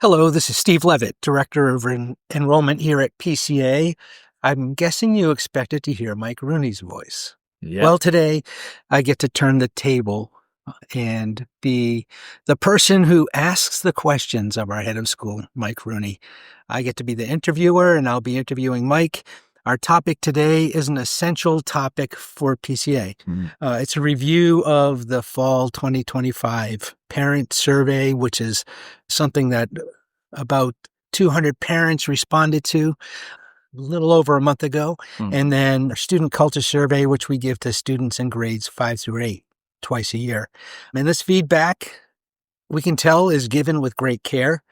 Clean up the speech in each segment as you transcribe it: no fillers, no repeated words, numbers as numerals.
Hello, this is Steve Leavitt, Director of Enrollment here at PCA. I'm guessing you expected to hear Mike Runey's voice. Yeah. Well, today I get to turn the table and be the person who asks the questions of our head of school, Mike Runey. I get to be the interviewer, and I'll be interviewing Mike. Our topic today is an essential topic for PCA. It's a review of the fall 2025 parent survey, which is something that about 200 parents responded to a little over a month ago. And then our student culture survey, which we give to students in grades 5 through 8 twice a year. And this feedback, we can tell, is given with great care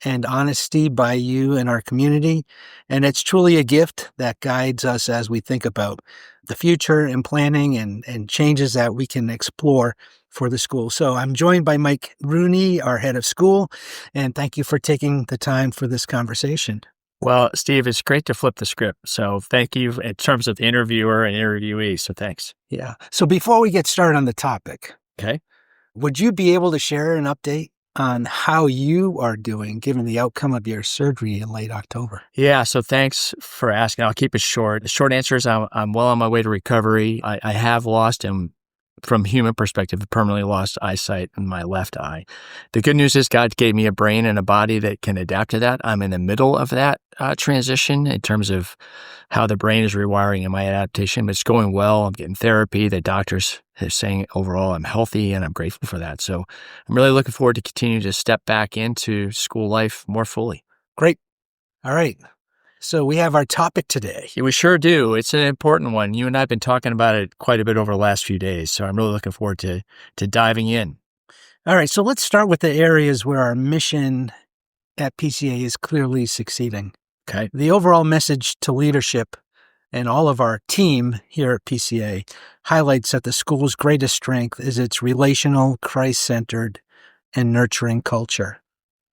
and honesty by you and our community. And it's truly a gift that guides us as we think about the future and planning and changes that we can explore for the school. So I'm joined by Mike Runey, our head of school, and thank you for taking the time for this conversation. Well, Steve, it's great to flip the script. So thank you in terms of the interviewer and interviewee. So thanks. Yeah. So before we get started on the topic, Okay. would you be able to share an update on how you are doing given the outcome of your surgery in late October? Yeah. So thanks for asking. I'll keep it short. The short answer is I'm well on my way to recovery. I have lost, and from human perspective, permanently lost eyesight in my left eye. The good news is God gave me a brain and a body that can adapt to that. I'm in the middle of that transition in terms of how the brain is rewiring and my adaptation. But it's going well. I'm getting therapy. The doctors are saying overall I'm healthy, and I'm grateful for that. So I'm really looking forward to continuing to step back into school life more fully. Great. All right. So we have our topic today. Yeah, we sure do. It's an important one. You and I have been talking about it quite a bit over the last few days. So I'm really looking forward to diving in. All right. So let's start with the areas where our mission at PCA is clearly succeeding. Okay. The overall message to leadership and all of our team here at PCA highlights that the school's greatest strength is its relational, Christ-centered, and nurturing culture.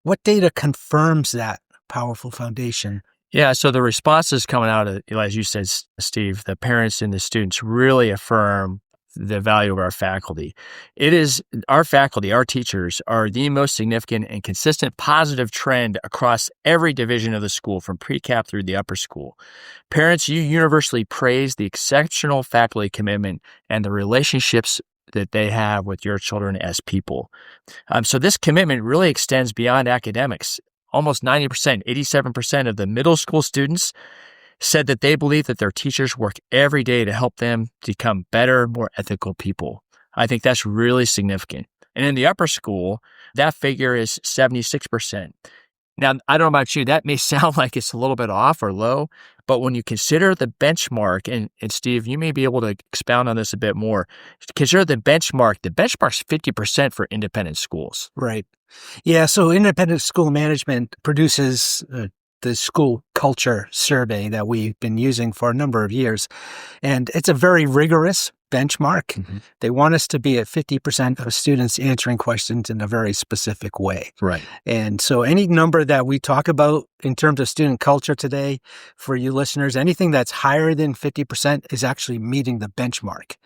What data confirms that powerful foundation? Yeah, so the responses coming out of, as you said, Steve, the parents and the students really affirm the value of our faculty. It is our faculty, our teachers, are the most significant and consistent positive trend across every division of the school, from pre-cap through the upper school. Parents, you universally praise the exceptional faculty commitment and the relationships that they have with your children as people. So this commitment really extends beyond academics. Almost 90%, 87% of the middle school students said that they believe that their teachers work every day to help them become better, more ethical people. I think that's really significant. And in the upper school, that figure is 76%. Now, I don't know about you, that may sound like it's a little bit off or low, but when you consider the benchmark, and Steve, you may be able to expound on this a bit more, consider the benchmark's 50% for independent schools. Right. Yeah, so independent school management produces the school culture survey that we've been using for a number of years, and it's a very rigorous benchmark. They want us to be at 50% of students answering questions in a very specific way. Right. And so any number that we talk about in terms of student culture today, for you listeners, anything that's higher than 50% is actually meeting the benchmark.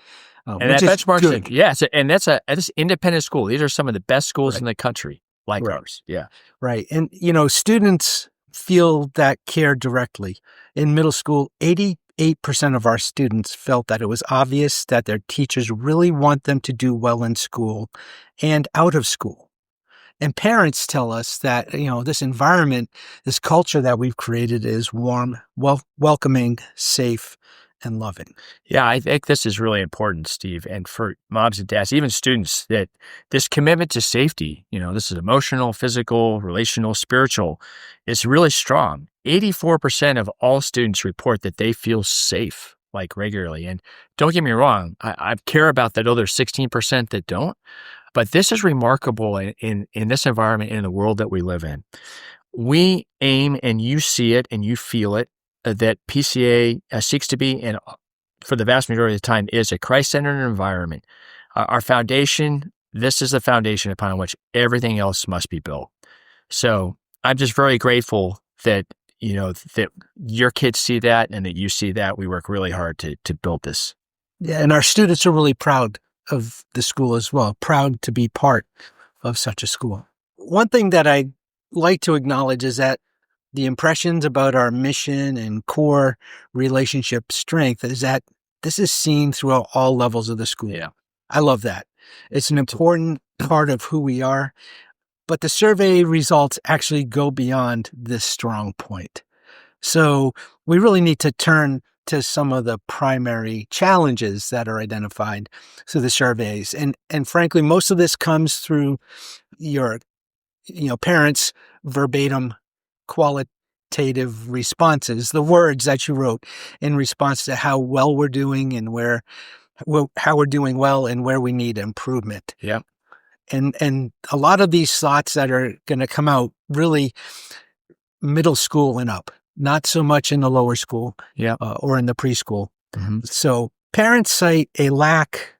And that benchmark, yes, and that's independent school. These are some of the best schools in the country, like ours. Yeah. Right. And, students feel that care directly. In middle school, 88% of our students felt that it was obvious that their teachers really want them to do well in school and out of school. And parents tell us that, this environment, this culture that we've created is warm, welcoming, safe, and loving. Yeah, I think this is really important, Steve, and for moms and dads, even students, that this commitment to safety, this is emotional, physical, relational, spiritual, is really strong. 84% of all students report that they feel safe, like regularly. And don't get me wrong, I care about that other 16% that don't, but this is remarkable in this environment, in the world that we live in. We aim, and you see it and you feel it, that PCA seeks to be, and for the vast majority of the time is, a Christ-centered environment. Our foundation, this is the foundation upon which everything else must be built. So I'm just very grateful that, that your kids see that and that you see that. We work really hard to build this. Yeah, and our students are really proud of the school as well, proud to be part of such a school. One thing that I like to acknowledge is that the impressions about our mission and core relationship strength is that this is seen throughout all levels of the school. Yeah. I love that. It's an important part of who we are, but the survey results actually go beyond this strong point. So we really need to turn to some of the primary challenges that are identified through the surveys. And frankly, most of this comes through your parents' verbatim qualitative responses, the words that you wrote in response to how well we're doing and how we're doing well and where we need improvement. Yeah. And a lot of these thoughts that are going to come out really middle school and up, not so much in the lower school or in the preschool. Mm-hmm. So parents cite a lack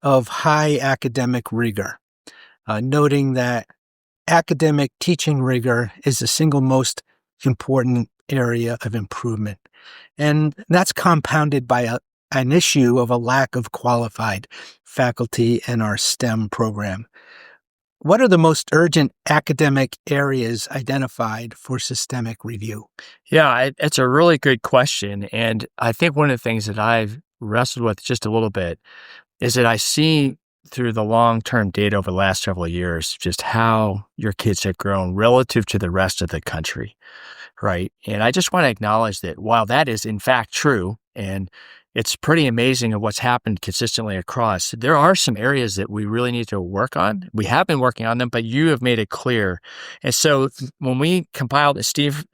of high academic rigor, noting that academic teaching rigor is the single most important area of improvement. And that's compounded by an issue of a lack of qualified faculty in our STEM program. What are the most urgent academic areas identified for systemic review? Yeah, it's a really good question. And I think one of the things that I've wrestled with just a little bit is that I see through the long-term data over the last several years just how your kids have grown relative to the rest of the country, right? And I just want to acknowledge that while that is in fact true, and it's pretty amazing of what's happened consistently across, there are some areas that we really need to work on. We have been working on them, but you have made it clear. And so when we compiled, Stephen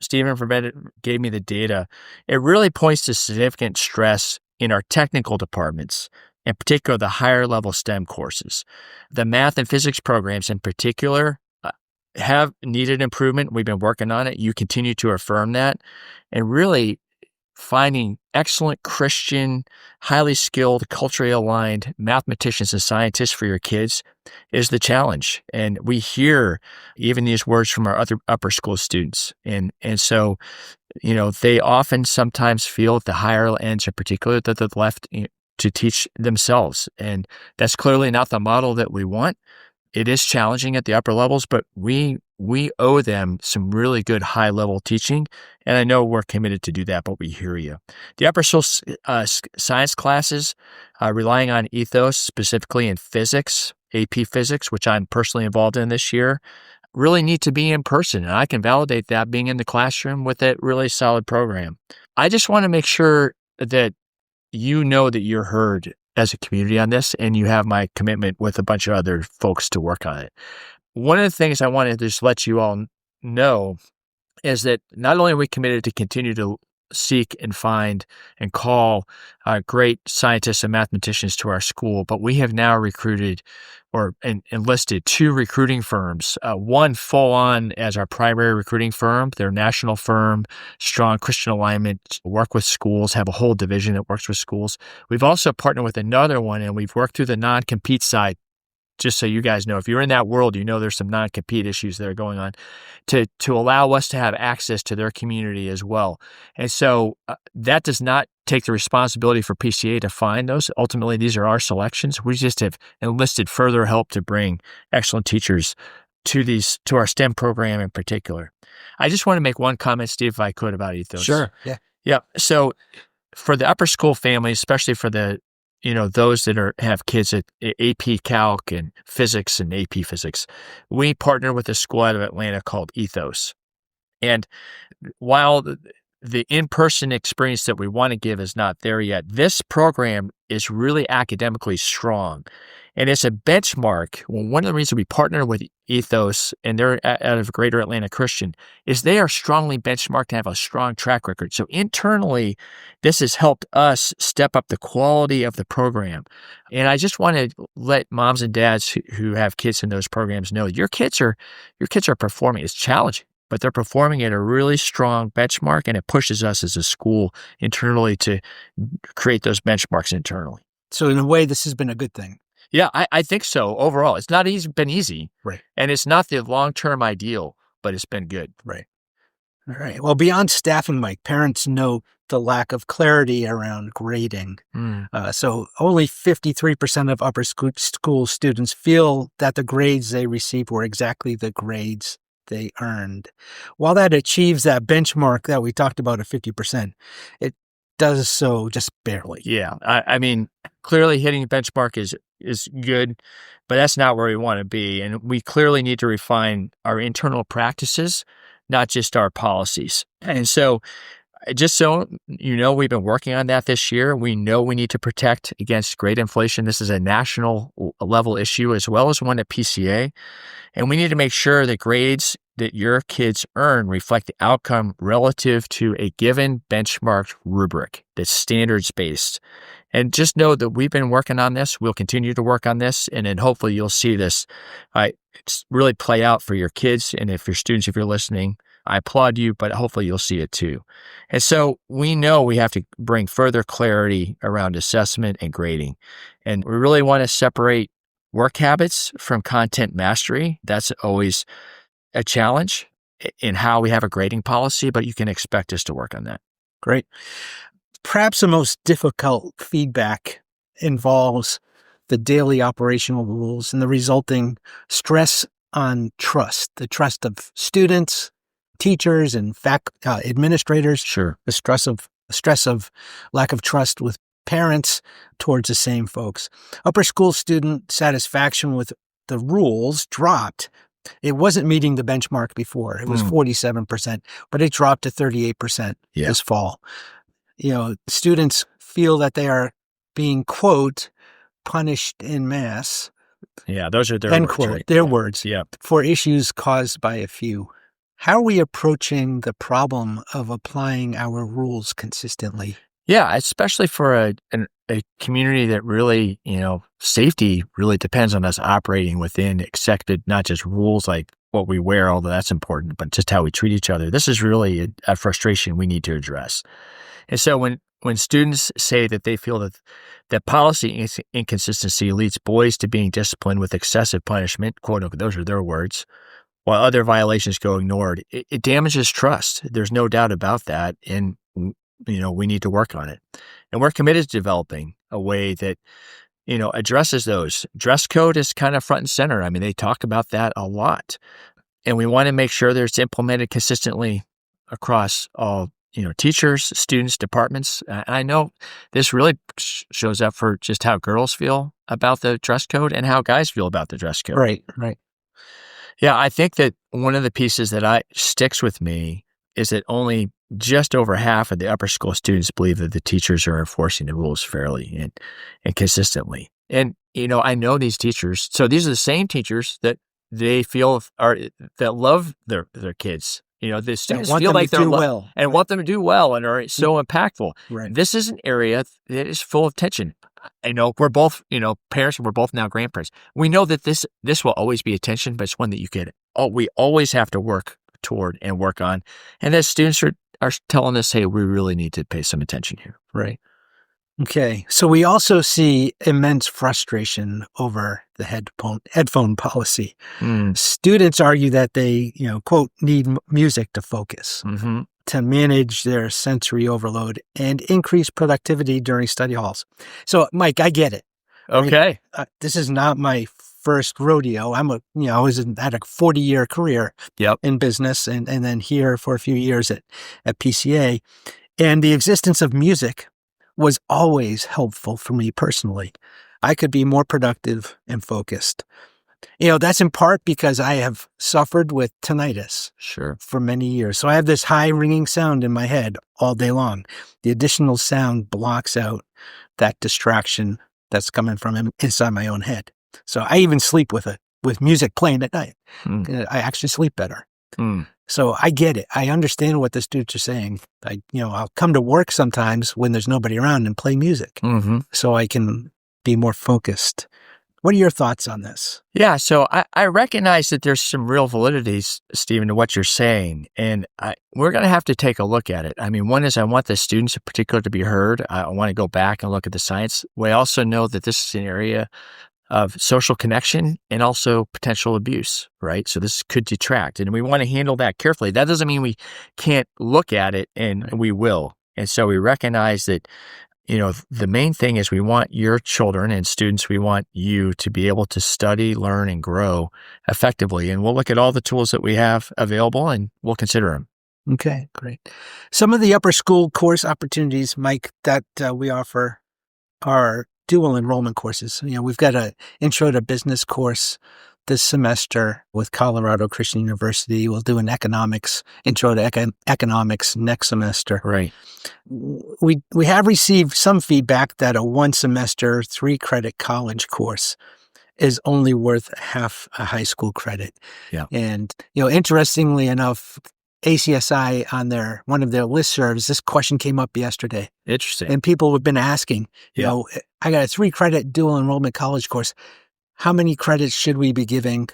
gave me the data, it really points to significant stress in our technical departments, in particular, the higher level STEM courses. The math and physics programs in particular have needed improvement. We've been working on it. You continue to affirm that. And really finding excellent Christian, highly skilled, culturally aligned mathematicians and scientists for your kids is the challenge. And we hear even these words from our other upper school students. And so, they often sometimes feel at the higher ends in particular that they're left to teach themselves. And that's clearly not the model that we want. It is challenging at the upper levels, but we owe them some really good high-level teaching. And I know we're committed to do that, but we hear you. The upper school science classes, relying on Ethos, specifically in physics, AP Physics, which I'm personally involved in this year, really need to be in person. And I can validate that being in the classroom with a really solid program. I just want to make sure that you know that you're heard as a community on this, and you have my commitment with a bunch of other folks to work on it. One of the things I want to just let you all know is that not only are we committed to continue to seek and find and call great scientists and mathematicians to our school, but we have now recruited or enlisted 2 recruiting firms, one full on as our primary recruiting firm. They're a national firm, strong Christian alignment, work with schools, have a whole division that works with schools. We've also partnered with another one, and we've worked through the non-compete side. Just so you guys know, if you're in that world, there's some non-compete issues that are going on to allow us to have access to their community as well. And so that does not take the responsibility for PCA to find those. Ultimately, these are our selections. We just have enlisted further help to bring excellent teachers to our STEM program in particular. I just want to make one comment, Steve, if I could, about Ethos. Sure. Yeah. Yeah. So for the upper school families, especially for the those that have kids at AP Calc and Physics and AP Physics, we partner with a school out of Atlanta called Ethos. And while the in-person experience that we want to give is not there yet, this program is really academically strong. And it's a benchmark. Well, one of the reasons we partner with Ethos, and they're out of Greater Atlanta Christian, is they are strongly benchmarked and have a strong track record. So internally, this has helped us step up the quality of the program. And I just want to let moms and dads who have kids in those programs know your kids are performing. It's challenging, but they're performing at a really strong benchmark, and it pushes us as a school internally to create those benchmarks internally. So in a way, this has been a good thing. Yeah, I think so. Overall, it's not been easy, right? And it's not the long-term ideal, but it's been good, right? All right. Well, beyond staffing, Mike, parents note the lack of clarity around grading. So only 53% of upper school students feel that the grades they received were exactly the grades they earned. While that achieves that benchmark that we talked about of 50%, it does so just barely. Yeah. I mean, clearly hitting the benchmark is good, but that's not where we want to be. And we clearly need to refine our internal practices, not just our policies. And so, just so you know, we've been working on that this year. We know we need to protect against grade inflation. This is a national level issue as well as one at PCA. And we need to make sure that grades that your kids earn reflect the outcome relative to a given benchmarked rubric that's standards-based. And just know that we've been working on this. We'll continue to work on this. And then hopefully you'll see this really play out for your kids. And if your students, if you're listening, I applaud you, but hopefully you'll see it too. And so we know we have to bring further clarity around assessment and grading. And we really want to separate work habits from content mastery. That's always a challenge in how we have a grading policy, but you can expect us to work on that. Great. Perhaps the most difficult feedback involves the daily operational rules and the resulting stress on trust, the trust of students, teachers, and administrators. Sure. The stress of lack of trust with parents towards the same folks. Upper school student satisfaction with the rules dropped. It wasn't meeting the benchmark before. It was 47%, but it dropped to 38% this fall. Students feel that they are being, quote, punished en masse. Yeah, those are their end words. Quote, right? their words. Yeah. For issues caused by a few. How are we approaching the problem of applying our rules consistently? Yeah, especially for a community that really, safety really depends on us operating within accepted, not just rules like what we wear, although that's important, but just how we treat each other. This is really a frustration we need to address. And so when students say that they feel that policy inconsistency leads boys to being disciplined with excessive punishment, quote unquote, those are their words, while other violations go ignored, it damages trust. There's no doubt about that. And, we need to work on it. And we're committed to developing a way that, addresses those. Dress code is kind of front and center. I mean, they talk about that a lot. And we want to make sure that it's implemented consistently across all, teachers, students, departments. I know this really shows up for just how girls feel about the dress code and how guys feel about the dress code. Right. Yeah, I think that one of the pieces that sticks with me is that only just over half of the upper school students believe that the teachers are enforcing the rules fairly and consistently. And, I know these teachers. So these are the same teachers that they feel that love their kids. The students feel like they're well and want them to do well and are so impactful. Right. This is an area that is full of tension. I know we're both, parents, and we're both now grandparents. We know that this will always be a tension, but it's one that we always have to work toward and work on. And that students are telling us, hey, we really need to pay some attention here. Right. Okay. So we also see immense frustration over the headphone policy. Students argue that they, quote, need music to focus, to manage their sensory overload and increase productivity during study halls. So, Mike, I get it. Okay. This is not my first rodeo. I had a 40-year career in business and then here for a few years at PCA. And the existence of music was always helpful for me personally. I could be more productive and focused. That's in part because I have suffered with tinnitus for many years. So I have this high ringing sound in my head all day long. The additional sound blocks out that distraction that's coming from inside my own head. So I even sleep with music playing at night. I actually sleep better. So I get it. I understand what the students are saying. I'll come to work sometimes when there's nobody around and play music so I can be more focused. What are your thoughts on this? Yeah, so I recognize that there's some real validity, Stephen, to what you're saying, and we're going to have to take a look at it. I mean, one is I want the students in particular to be heard. I want to go back and look at the science. We also know that this is an area of social connection and also potential abuse, right? So this could detract, and we want to handle that carefully. That doesn't mean we can't look at it, and we will. And so we recognize that the main thing is we want your children and students, we want you to be able to study, learn, and grow effectively. And we'll look at all the tools that we have available and we'll consider them. Okay, great. Some of the upper school course opportunities, Mike, that we offer are dual enrollment courses. We've got an Intro to Business course this semester with Colorado Christian University. We'll do an Intro to Economics next semester. Right. We have received some feedback that a 1-semester, 3-credit college course is only worth half a high school credit. Yeah. And, interestingly enough, ACSI on one of their listservs, this question came up yesterday. Interesting. And people have been asking, I got a 3-credit dual enrollment college course. How many credits should we be giving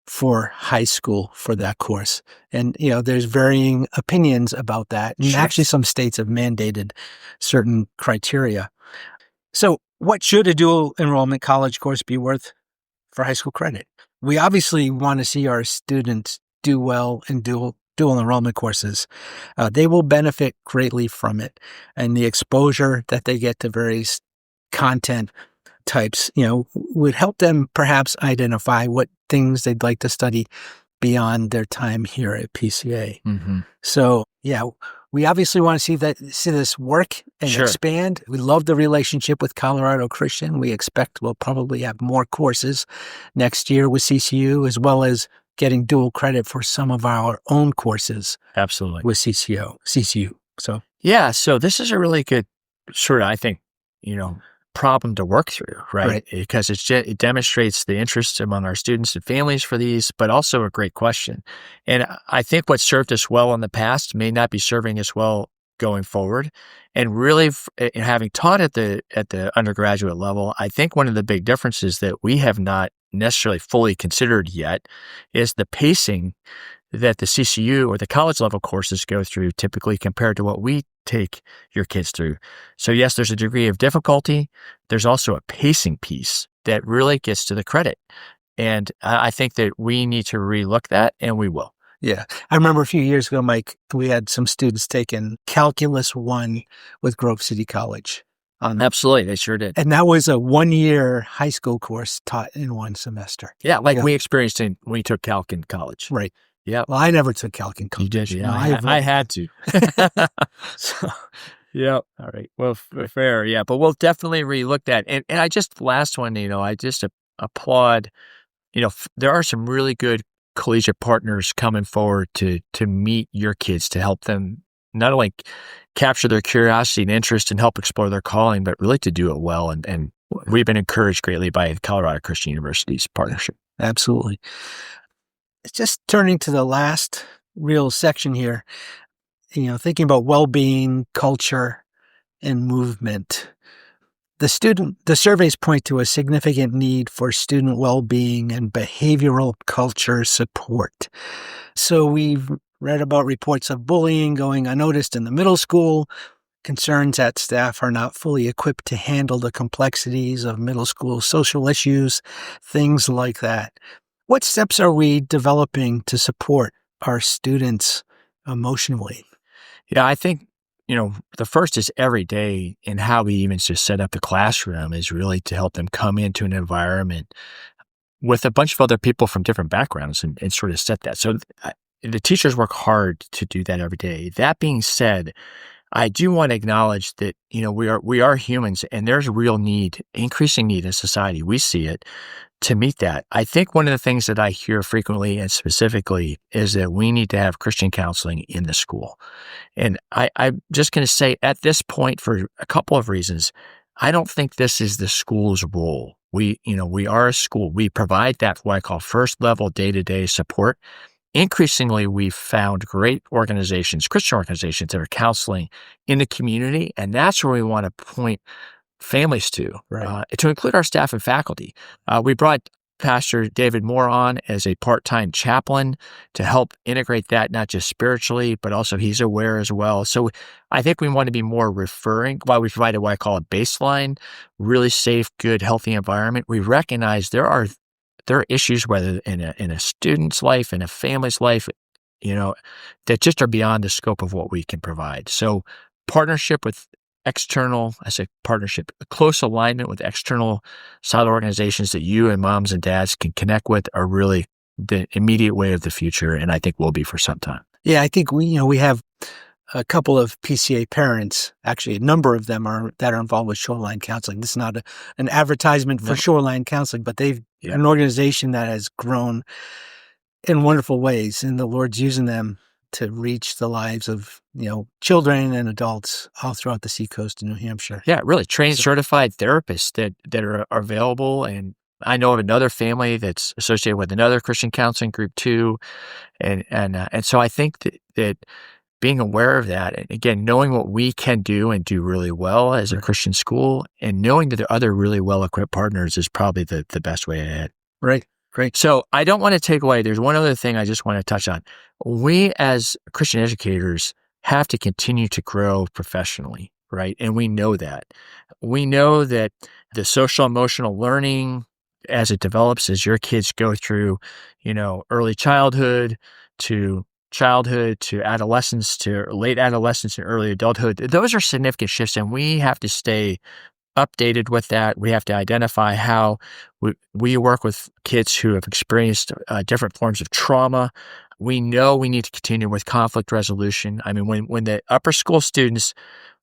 for high school for that course? And, there's varying opinions about that. And actually some states have mandated certain criteria. So what should a dual enrollment college course be worth for high school credit? We obviously want to see our students do well in dual enrollment courses. They will benefit greatly from it, and the exposure that they get to various content types, would help them perhaps identify what things they'd like to study beyond their time here at PCA. Mm-hmm. So, we obviously want to see this work and expand. We love the relationship with Colorado Christian. We expect we'll probably have more courses next year with CCU, as well as getting dual credit for some of our own courses. Absolutely. With CCU. So this is a really good I think, problem to work through, right? Because it demonstrates the interest among our students and families for these, but also a great question. And I think what served us well in the past may not be serving us well going forward. And really, having taught at the undergraduate level, I think one of the big differences that we have not necessarily fully considered yet is the pacing that the CCU or the college level courses go through typically compared to what we take your kids through. So yes, there's a degree of difficulty. There's also a pacing piece that really gets to the credit. And I think that we need to relook that, and we will. Yeah. I remember a few years ago, Mike, we had some students taking Calculus 1 with Grove City College. Absolutely. They sure did. And that was a 1-year high school course taught in 1 semester. Yeah, we experienced when we took Calc in college. Right. Yeah. Well, I never took Calc in college. You did, yeah. No, I had to. So, yeah. All right. Well, fair. Yeah. But we'll definitely relook that. And I just, last one, I just applaud, there are some really good collegiate partners coming forward to meet your kids, to help them not only capture their curiosity and interest and help explore their calling, but really to do it well. And we've been encouraged greatly by Colorado Christian University's partnership. Absolutely. Just turning to the last real section here, thinking about well-being, culture, and movement. The surveys point to a significant need for student well-being and behavioral culture support. So we've read about reports of bullying going unnoticed in the middle school, concerns that staff are not fully equipped to handle the complexities of middle school social issues, things like that. What steps are we developing to support our students emotionally? Yeah, I think, the first is every day, and how we even just set up the classroom is really to help them come into an environment with a bunch of other people from different backgrounds and sort of set that. So the teachers work hard to do that every day. That being said, I do want to acknowledge that, we are humans, and there's a real need, increasing need in society. We see it to meet that. I think one of the things that I hear frequently and specifically is that we need to have Christian counseling in the school. And I'm just going to say at this point, for a couple of reasons, I don't think this is the school's role. We are a school. We provide that what I call first level day-to-day support. Increasingly, we've found great organizations, Christian organizations, that are counseling in the community, and that's where we want to point families to include our staff and faculty. We brought Pastor David Moore on as a part-time chaplain to help integrate that, not just spiritually, but also he's aware as well. So I think we want to be more referring, while we provided what I call a baseline, really safe, good, healthy environment. We recognize there are issues, whether in a student's life, in a family's life, that just are beyond the scope of what we can provide. So partnership with external, I say partnership, a close alignment with external solid organizations that you and moms and dads can connect with are really the immediate way of the future, and I think will be for some time. Yeah, I think we have a couple of PCA parents, actually a number of them that are involved with shoreline counseling. This is not an advertisement for shoreline counseling, but they've an organization that has grown in wonderful ways, and the Lord's using them to reach the lives of, children and adults all throughout the seacoast in New Hampshire. Yeah, really trained, certified therapists that are available. And I know of another family that's associated with another Christian counseling group too. And so I think that being aware of that, and again, knowing what we can do and do really well as a Christian school, and knowing that there are other really well-equipped partners is probably the best way ahead. Right. Great. So I don't want to take away, there's one other thing I just want to touch on. We as Christian educators have to continue to grow professionally, right? And we know that. We know that the social emotional learning as it develops, as your kids go through, early childhood to adolescence to late adolescence and early adulthood, those are significant shifts, and we have to stay updated with that. We have to identify how we work with kids who have experienced different forms of trauma. We know we need to continue with conflict resolution. I mean, when the upper school students,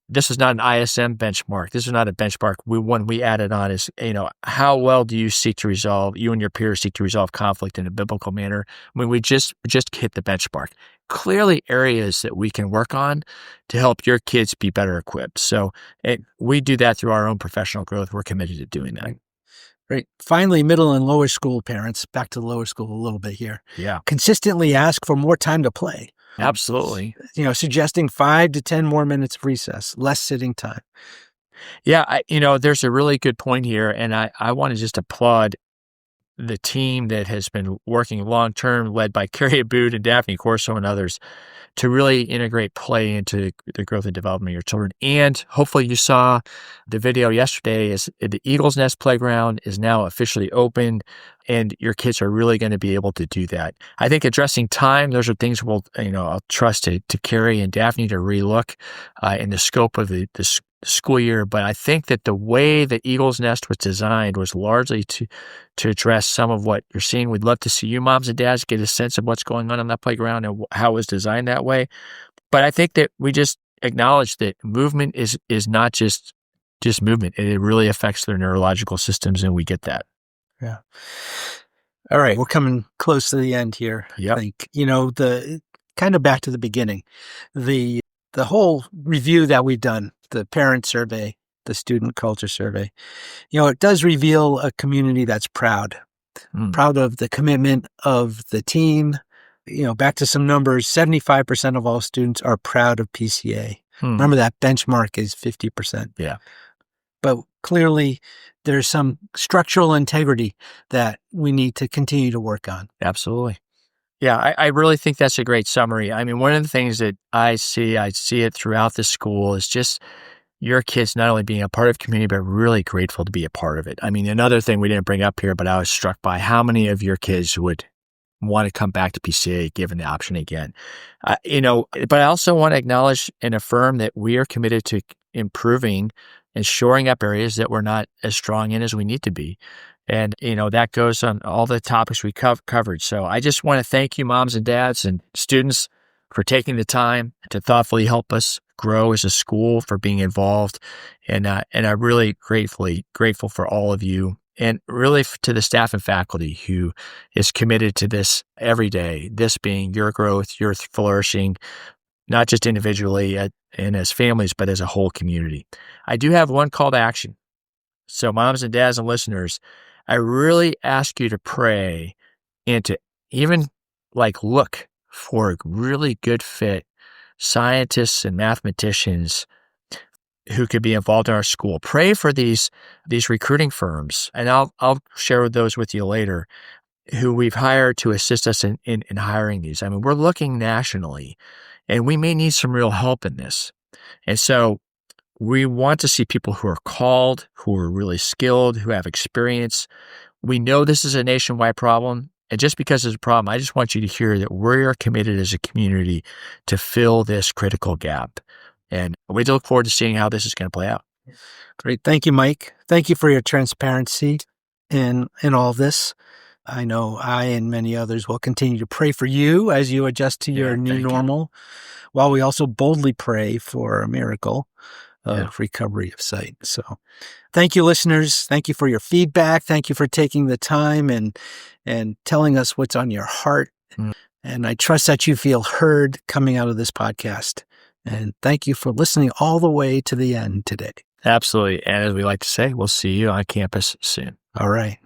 this is not an ISM benchmark. This is not a benchmark. One we added on is, how well do you you and your peers seek to resolve conflict in a biblical manner? I mean, we just hit the benchmark. Clearly areas that we can work on to help your kids be better equipped. So we do that through our own professional growth. We're committed to doing that. Great. Finally, middle and lower school parents, back to lower school a little bit here. Yeah. Consistently ask for more time to play. Absolutely. Suggesting 5 to 10 more minutes of recess, less sitting time. Yeah. There's a really good point here. And I want to just applaud the team that has been working long-term, led by Carrie Abood and Daphne Corso and others, to really integrate play into the growth and development of your children. And hopefully you saw the video yesterday is the Eagle's Nest Playground is now officially open, and your kids are really going to be able to do that. I think addressing time, those are things I'll trust to Carrie and Daphne to relook in the scope of the school year. But I think that the way that Eagle's Nest was designed was largely to address some of what you're seeing. We'd love to see you moms and dads get a sense of what's going on that playground and how it was designed that way. But I think that we just acknowledge that movement is not just movement. It really affects their neurological systems, and we get that. Yeah. All right. We're coming close to the end here. Yep. I think, the kind of back to the beginning, the whole review that we've done, the parent survey, the student culture survey, it does reveal a community that's proud of the commitment of the team. Back to some numbers, 75% of all students are proud of PCA. Remember that benchmark is 50%. Yeah. But clearly there's some structural integrity that we need to continue to work on. Absolutely. Yeah, I really think that's a great summary. I mean, one of the things that I see it throughout the school is just your kids not only being a part of community, but really grateful to be a part of it. I mean, another thing we didn't bring up here, but I was struck by how many of your kids would want to come back to PCA given the option again. But I also want to acknowledge and affirm that we are committed to improving and shoring up areas that we're not as strong in as we need to be. And, that goes on all the topics we covered. So I just want to thank you, moms and dads and students, for taking the time to thoughtfully help us grow as a school, for being involved. And I'm really grateful for all of you, and really to the staff and faculty who is committed to this every day, this being your growth, your flourishing, not just individually and as families, but as a whole community. I do have one call to action. So moms and dads and listeners, I really ask you to pray and to even look for a really good fit scientists and mathematicians who could be involved in our school. Pray for these recruiting firms, and I'll share those with you later, who we've hired to assist us in hiring these. I mean, we're looking nationally, and we may need some real help in this. And so we want to see people who are called, who are really skilled, who have experience. We know this is a nationwide problem. And just because it's a problem, I just want you to hear that we are committed as a community to fill this critical gap. And we look forward to seeing how this is going to play out. Great. Thank you, Mike. Thank you for your transparency in all this. I know I and many others will continue to pray for you as you adjust to your new normal, while we also boldly pray for a miracle of recovery of sight. So thank you, listeners. Thank you for your feedback. Thank you for taking the time and telling us what's on your heart. And I trust that you feel heard coming out of this podcast. And thank you for listening all the way to the end today. Absolutely. And as we like to say, we'll see you on campus soon. All right.